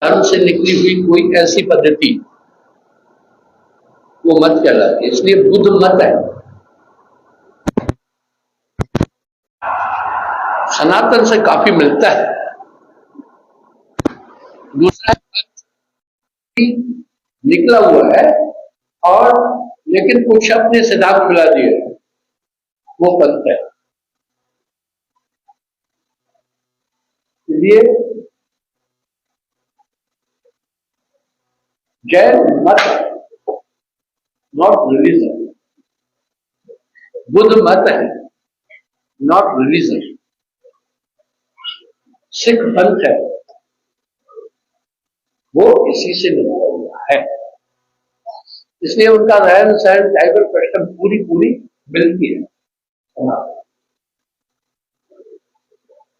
धर्म से निकली हुई कोई ऐसी पद्धति वो मत कहलाती है, इसलिए बुद्ध मत है। सनातन से काफी मिलता है। दूसरा निकला हुआ है और लेकिन कुछ अपने सिद्धांत मिला दिए, वो पंथ है। इसलिए जैन मत नॉट रिलीजन, बुद्ध मत है नॉट रिलीजन। सिख पंथ है वो इसी से निकला हुआ है, इसलिए उनका रहन सहन टाइगर प्रश्न पूरी पूरी मिलती है।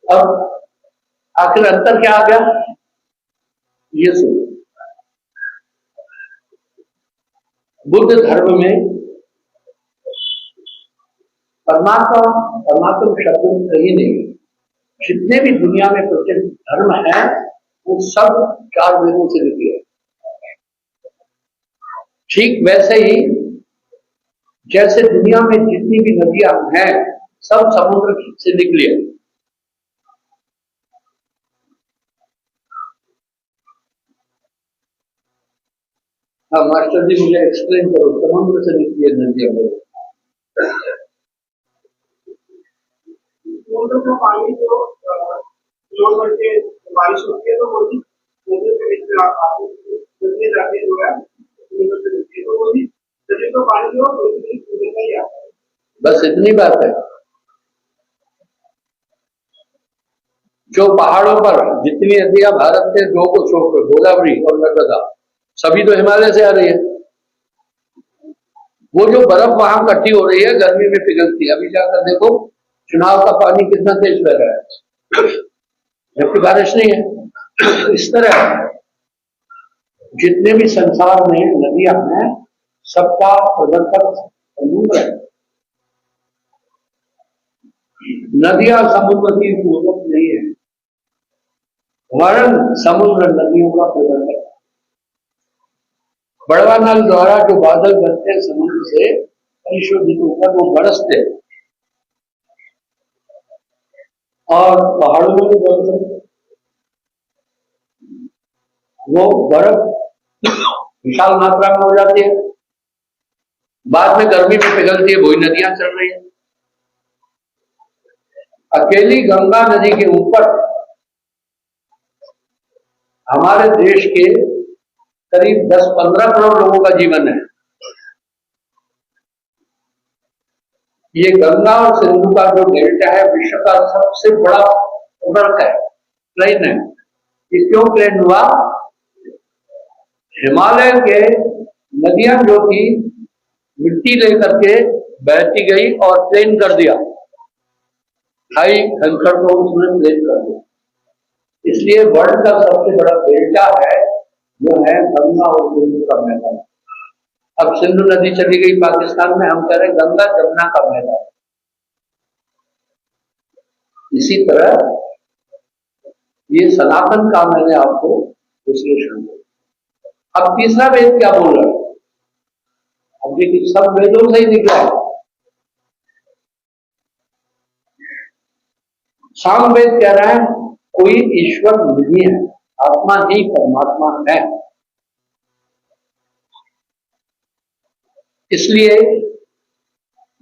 अब आखिर अंतर क्या आ गया ये सुनो। बुद्ध धर्म में परमात्मा परमात्मा शब्द कहीं नहीं। जितने भी दुनिया में प्रचलित धर्म है वो सब 4 वेदों से निकले हैं। ठीक वैसे ही जैसे दुनिया में जितनी भी नदियां हैं सब समुद्र से निकली है। हाँ मास्टर जी मुझे एक्सप्लेन करो, समुद्र से निकली है नदियां। समुद्र का पानी जो जोड़ करके बारिश होती है तो वो भी समुद्र के बीच में नदियां जाके जो है समुद्र से निकलती है, तो वो भी नदी का पानी जो समुद्र का ही आता है। बस इतनी बात है। जो पहाड़ों पर जितनी नदियां भारत के दो को छोड़कर गोदावरी और नर्मदा सभी तो हिमालय से आ रही है। वो जो बर्फ वहां इकट्ठी हो रही है गर्मी में पिघलती है। अभी जाकर देखो चुनाव का पानी कितना तेज बह रहा है जबकि बारिश नहीं है। इस तरह जितने भी संसार में नदियां हैं सबका प्रवर्तक समुद्र है। नदियां समुद्र की पूर्वक नहीं है, वरन समुद्र नदियों का प्रवर्तक है। बड़वा नल द्वारा जो बादल बनते हैं समुद्र से परिशोधित होकर वो बरसते और पहाड़ों में भी बरसते, वो बर्फ विशाल मात्रा में हो जाती है, बाद में गर्मी में पिघलती है, वही नदियां चल रही है। अकेली गंगा नदी के ऊपर हमारे देश के करीब 10-15 करोड़ लोगों का जीवन है। ये गंगा और सिंधु का जो डेल्टा है विश्व का सबसे बड़ा उर्वरक है, प्लेन है। ये क्यों प्लेन हुआ? हिमालय के नदियां जो थी मिट्टी लेकर के बहती गई और प्लेन कर दिया, हाई कंकड़ को उसने प्लेन कर दिया। इसलिए वर्ल्ड का सबसे बड़ा डेल्टा है वो है गंगा और सिंधु का मैदान। अब सिंधु नदी चली गई पाकिस्तान में, हम कह रहे गंगा जमुना का मैदान। इसी तरह ये सनातन का मैंने आपको विश्लेषण दिया। अब तीसरा वेद क्या बोल रहा है? अब देखिए सब वेदों से ही निकला है। सामवेद कह रहा है कोई ईश्वर नहीं है, आत्मा ही परमात्मा है। इसलिए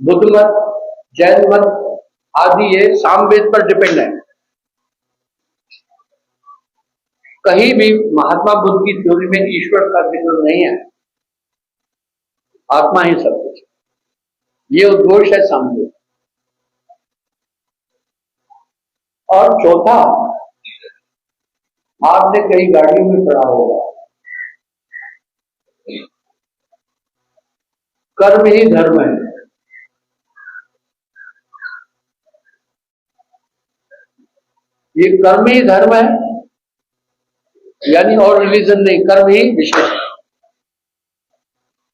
बुद्ध मत, जैन मत आदि ये सामवेद पर डिपेंड है। कहीं भी महात्मा बुद्ध की थ्योरी में ईश्वर का जिक्र नहीं है, आत्मा ही सब कुछ। ये उद्घोष है सामवेद। और चौथा, आपने कई गाड़ियों में पढ़ा होगा कर्म ही धर्म है। ये कर्म ही धर्म है, यानी और रिलीजन नहीं, कर्म ही विषय है।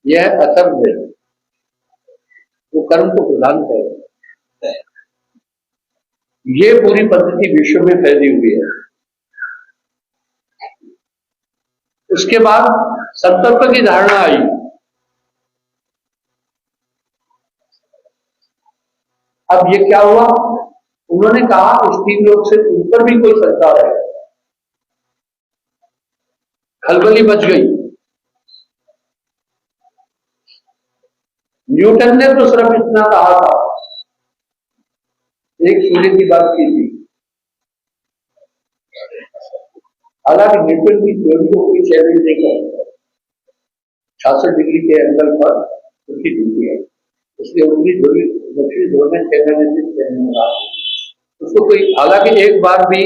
यह है अथर्ववेद, वो कर्म को प्रदान करेगा। ये पूरी पद्धति विश्व में फैली हुई है। उसके बाद संकल्प की धारणा आई। अब ये क्या हुआ, उन्होंने कहा इस 3 लोग से ऊपर भी कोई सरकार है। खलबली मच गई। न्यूटन ने तो सिर्फ इतना कहा था, एक सूर्य की बात की थी। हालांकि न्यूटन की थ्योरी को कोई चैलेंज नहीं कर 66 डिग्री के एंगल पर उसकी ड्यूटी है, इसलिए उत्तरी ध्रुव दक्षिणी ध्रुव में 6 महीने से 6 महीने बाद उसको कोई, हालांकि एक बार भी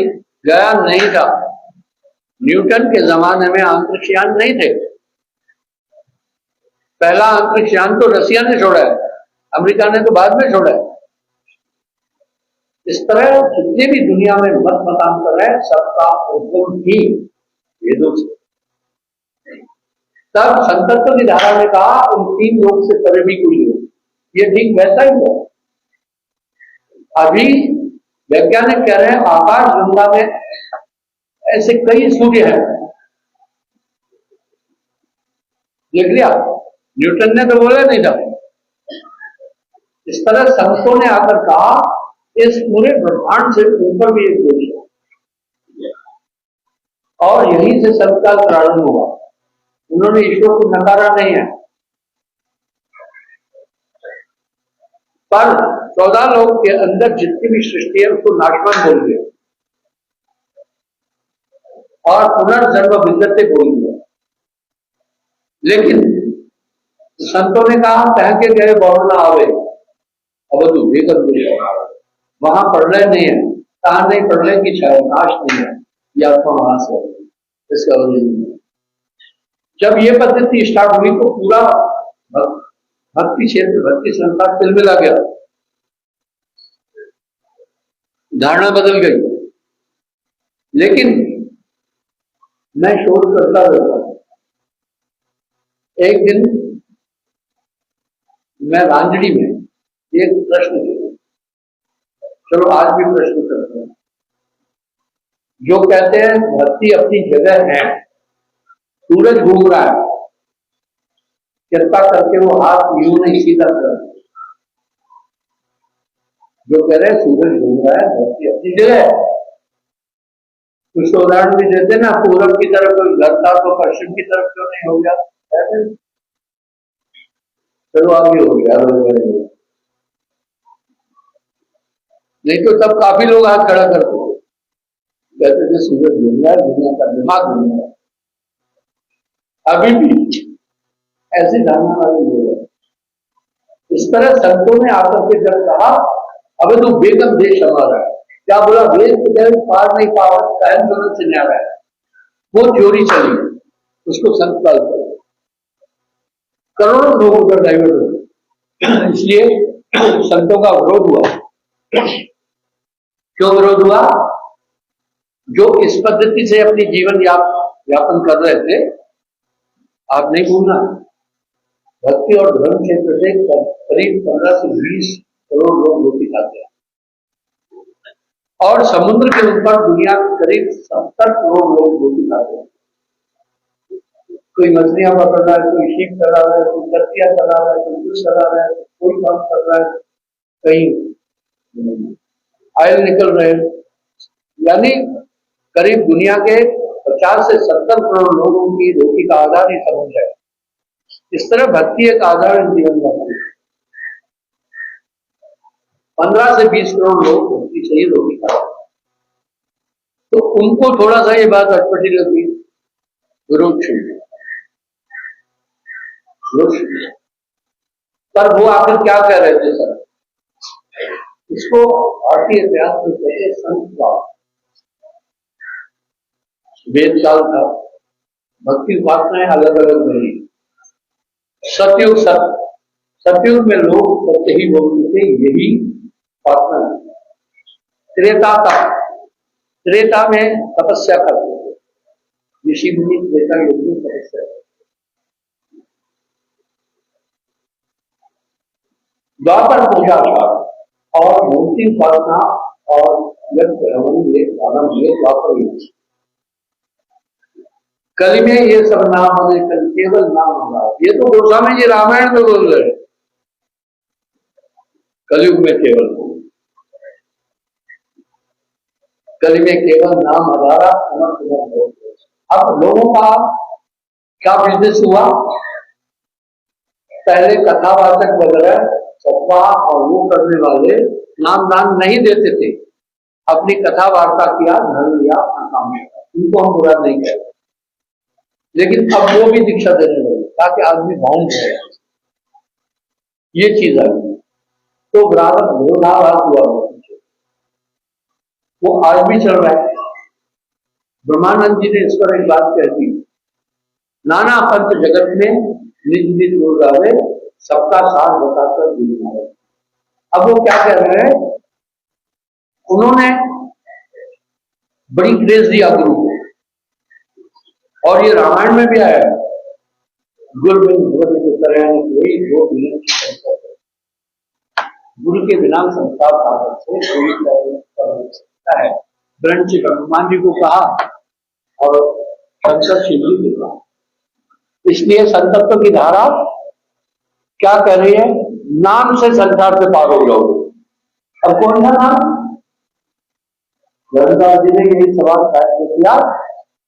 गया नहीं था। न्यूटन के जमाने में अंतरिक्षयान नहीं थे। पहला अंतरिक्षयान तो रसिया ने छोड़ा है, अमेरिका ने तो बाद में छोड़ा है। इस तरह जितने भी दुनिया में मत मतांतर है सबका उद्गम ही वेदों से। तब संकल्प की धारा ने कहा उन 3 लोग से परे भी कोई हो, ये ठीक वैसा ही है। अभी वैज्ञानिक कह रहे हैं आकाश गंगा में ऐसे कई सूर्य हैं। देख लिया, न्यूटन ने तो बोला नहीं था। इस तरह संतों ने आकर कहा इस पूरे ब्रह्मांड से ऊपर भी एक देश है, और यहीं से सबका प्रारंभ हुआ। उन्होंने ईश्वर को नकारा नहीं है, पर 14 लोग के अंदर जितनी भी सृष्टि है उसको नाशवान बोल दिया और पुनर्जन्म विद्यते बोल दिया। लेकिन संतों ने कहा कह के गए बहुना आवे, अब तू बेकर वहां प्रलय नहीं है, कहा नहीं प्रलय की छाया, नाश नहीं है, यह आत्मा वहां से इसका ओरिजिन। जब ये पद्धति स्टार्ट हुई तो पूरा भक्ति क्षेत्र, भक्ति संसार तिलमिला गया, धारणा बदल गई। लेकिन मैं शोध करता रहता हूं। एक दिन मैं रांजड़ी में एक प्रश्न किया, चलो आज भी प्रश्न करते हैं। जो कहते हैं धरती अपनी जगह है, सूरज घूम रहा है, कृपा करके वो हाथ यूं नहीं सीधा कर। जो कह रहे हैं सूरज घूम रहा है, धरती अपनी जगह है, कुछ उदाहरण भी देते ना, पूरब की तरफ कोई घर था तो पश्चिम की तरफ क्यों नहीं हो गया? चलो आगे हो गया, नहीं तो तब काफी लोग हाथ खड़ा करते कहते थे सूरज घूम रहा है, दुनिया का दिमाग घूम रहा है। अभी भी ऐसी धारणा वाले लोग हैं। इस तरह संतों ने आकर के जब कहा अब तो बेगम देश हमारा है, क्या बोला, वेद पार नहीं पावर कायम जरूरत से न्यारा है, वो थ्योरी चली, उसको संत काल कर करोड़ों लोग उधर डाइवर्ट हो गए। इसलिए संतों का विरोध हुआ। क्यों विरोध हुआ? जो इस पद्धति से अपनी जीवन यापन कर रहे थे, आप नहीं भूलना, भक्ति और धर्म क्षेत्र से करीब 15 से 20 करोड़ लोग रोटी खाते हैं, और समुद्र के ऊपर दुनिया के करीब 70 करोड़ लोग रोटी खाते हैं। कोई मछलियां पकड़ रहा है, कोई शीप चला रहा है, कोई कश्तियां चला रहा है, कोई कुछ चला रहा है, कोई काम कर रहा है, कहीं ऑयल निकल रहे हैं। यानी करीब दुनिया के 50 से 70 करोड़ लोगों की रोटी का आधार ही समुद्र है। इस तरह भक्ति एक आधार जीवन का है। 15 से 20 करोड़ लोग भक्ति से ही रोटी खाते हैं, तो उनको थोड़ा सा ये बात अटपटी लगी, विरोध शुरू। पर वो आखिर क्या कह रहे थे सर? इसको भारतीय इतिहास में कहते हैं संत काल। वेद काल था, भक्ति उपासनाएं अलग अलग बनी। सतयुग सतयुग में लोग सत्य ही बोलते थे, यही उपासना। त्रेता में तपस्या करते थे, ऋषि मुनि त्रेता युग में तपस्या। द्वापर पूजा और मूर्ति उपासना और द्वापर युग। कलि में ये सब नाम होने, कल केवल नाम होगा। ये तो गोस्वामी जी रामायण में बोल रहे हैं, कलयुग में केवल कलि में केवल नाम हजारा समर्थ हो। अब लोगों का क्या बिजनेस हुआ, पहले कथावाचक वगैरह सत्वा और वो करने वाले नाम दान नहीं देते थे, अपनी कथा वार्ता किया, धर्म लिया, अपना काम किया, उनको हम बुरा नहीं कहते। लेकिन अब वो भी दीक्षा देने लगे ताकि आदमी बाउंड रहे, ये चीज है। तो विरोधाभास हुआ, वो आज भी चल रहा है। ब्रह्मानंद जी ने इस पर एक बात कह दी, नाना पंथ जगत में निज निज गुण गावे, सबका साथ बताकर गुरु। अब वो क्या कह रहे हैं, उन्होंने बड़ी क्रेज दिया गुरु को, और ये रामायण में भी आया, गुरु बिन भगवत की तरह कोई दो गुरु के बिना संसार से कोई कर सकता है। ब्रह्मजी हनुमान जी को कहा और शंकर शिव जी को कहा। इसलिए संतत्व की धारा क्या कह रही है, नाम से संसार से पार हो जाओगे। अब कौन सा नाम, धर्मदास जी ने यही सवाल किया,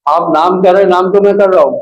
आप नाम कह रहे, नाम तो मैं कर रहा हूं।